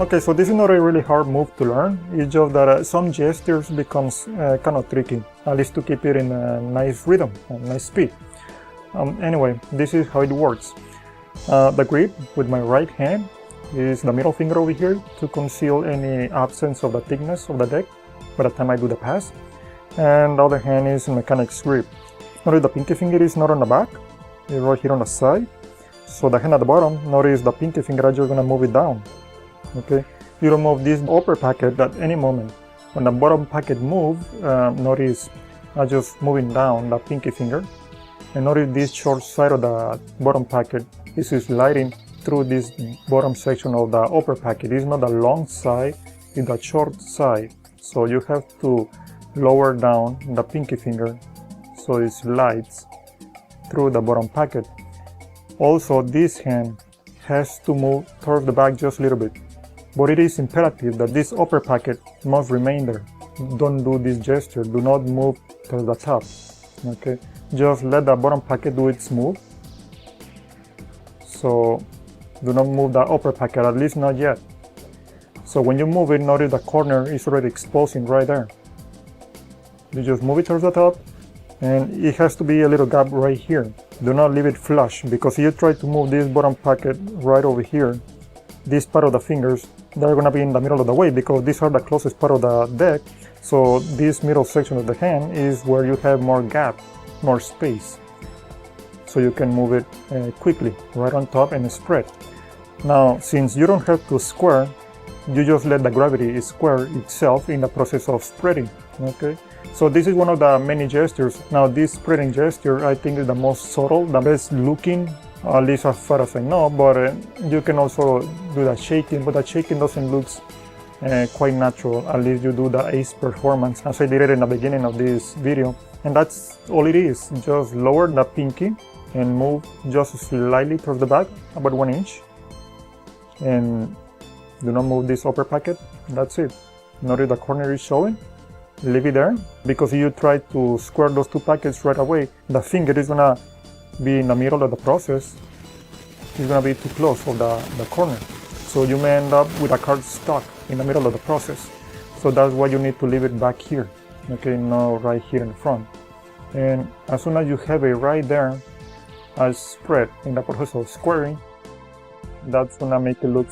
Okay, so this is not a really hard move to learn. It's just that some gestures becomes kind of tricky, at least to keep it in a nice rhythm, a nice speed. Anyway, this is how it works. The grip with my right hand is the middle finger over here to conceal any absence of the thickness of the deck by the time I do the pass. And the other hand is mechanic's grip. Notice the pinky finger is not on the back, it's right here on the side. So the hand at the bottom, notice the pinky finger, I'm just gonna move it down. Okay, you remove this upper packet at any moment. When the bottom packet moves, notice I'm just moving down the pinky finger. And notice this short side of the bottom packet is sliding through this bottom section of the upper packet. It's not the long side, it's the short side. So you have to lower down the pinky finger so it slides through the bottom packet. Also, this hand has to move towards the back just a little bit. But it is imperative that this upper packet must remain there. Don't do this gesture, do not move towards the top. Okay, just let the bottom packet do its move. So do not move the upper packet, at least not yet. So when you move it, notice the corner is already exposing right there. You just move it towards the top, and it has to be a little gap right here. Do not leave it flush, because if you try to move this bottom packet right over here, this part of the fingers, they're going to be in the middle of the way because these are the closest part of the deck. So this middle section of the hand is where you have more gap, more space. So you can move it quickly right on top and spread. Now, since you don't have to square, you just let the gravity square itself in the process of spreading. Okay, so this is one of the many gestures. Now this spreading gesture, I think, is the most subtle, the best looking, at least as far as I know, but you can also do the shaking, but the shaking doesn't look quite natural, at least you do the ace performance as I did it in the beginning of this video. And that's all it is, just lower the pinky and move just slightly towards the back, about 1 inch, and do not move this upper packet. That's it. Notice the corner is showing. Leave it there, because if you try to square those two packets right away, the finger is gonna be in the middle of the process. It's gonna be too close of the corner. So you may end up with a card stuck in the middle of the process. So that's why you need to leave it back here. Okay, not right here in the front. And as soon as you have it right there, as spread in the process of squaring, that's gonna make it look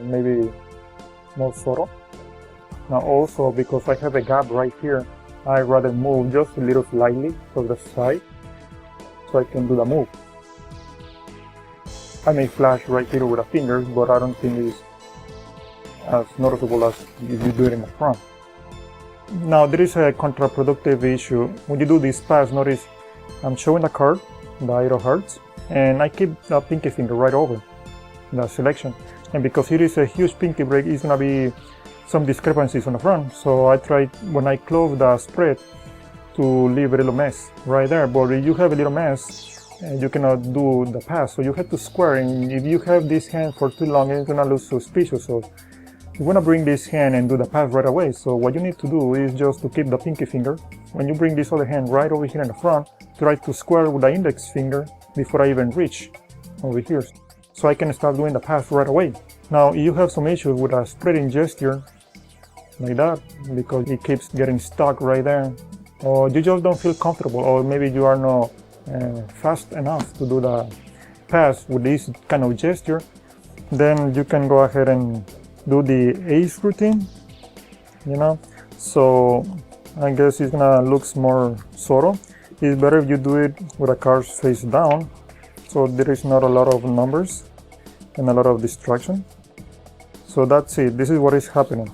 maybe more subtle. Now also, because I have a gap right here, I rather move just a little slightly to the side so I can do the move. I may flash right here with the fingers, but I don't think it's as noticeable as if you do it in the front. Now there is a counterproductive issue. When you do this pass, notice I'm showing the card, the 8 of hearts, and I keep the pinky finger right over the selection. And because it is a huge pinky break, it's gonna be some discrepancies on the front. So I tried, when I close the spread, to leave a little mess right there. But if you have a little mess, you cannot do the pass. So you have to square, and if you have this hand for too long, it's gonna look suspicious. So you wanna bring this hand and do the pass right away. So what you need to do is just to keep the pinky finger. When you bring this other hand right over here in the front, try to square with the index finger before I even reach over here, so I can start doing the pass right away. Now, if you have some issues with a spreading gesture like that, because it keeps getting stuck right there, or you just don't feel comfortable, or maybe you are not fast enough to do the pass with this kind of gesture, then you can go ahead and do the ace routine, you know. So I guess it's gonna look more subtle. It's better if you do it with the cards face down, so there is not a lot of numbers and a lot of distraction. So that's it. This is what is happening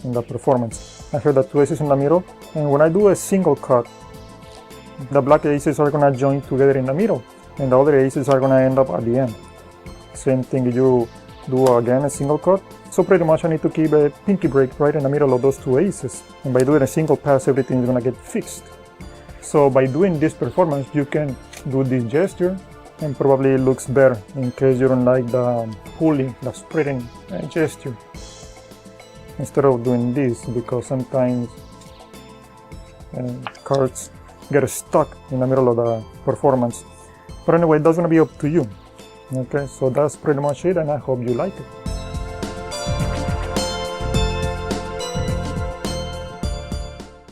in the performance. I have the 2 aces in the middle, and when I do a single cut, the black aces are gonna join together in the middle, and the other aces are gonna end up at the end. Same thing if you do again a single cut. So pretty much I need to keep a pinky break right in the middle of those 2 aces, and by doing a single pass, everything is gonna get fixed. So by doing this performance, you can do this gesture, and probably it looks better in case you don't like the pulling, the spreading gesture, instead of doing this, because sometimes cards get stuck in the middle of the performance. But anyway, that's gonna be up to you. Okay, so that's pretty much it, and I hope you like it.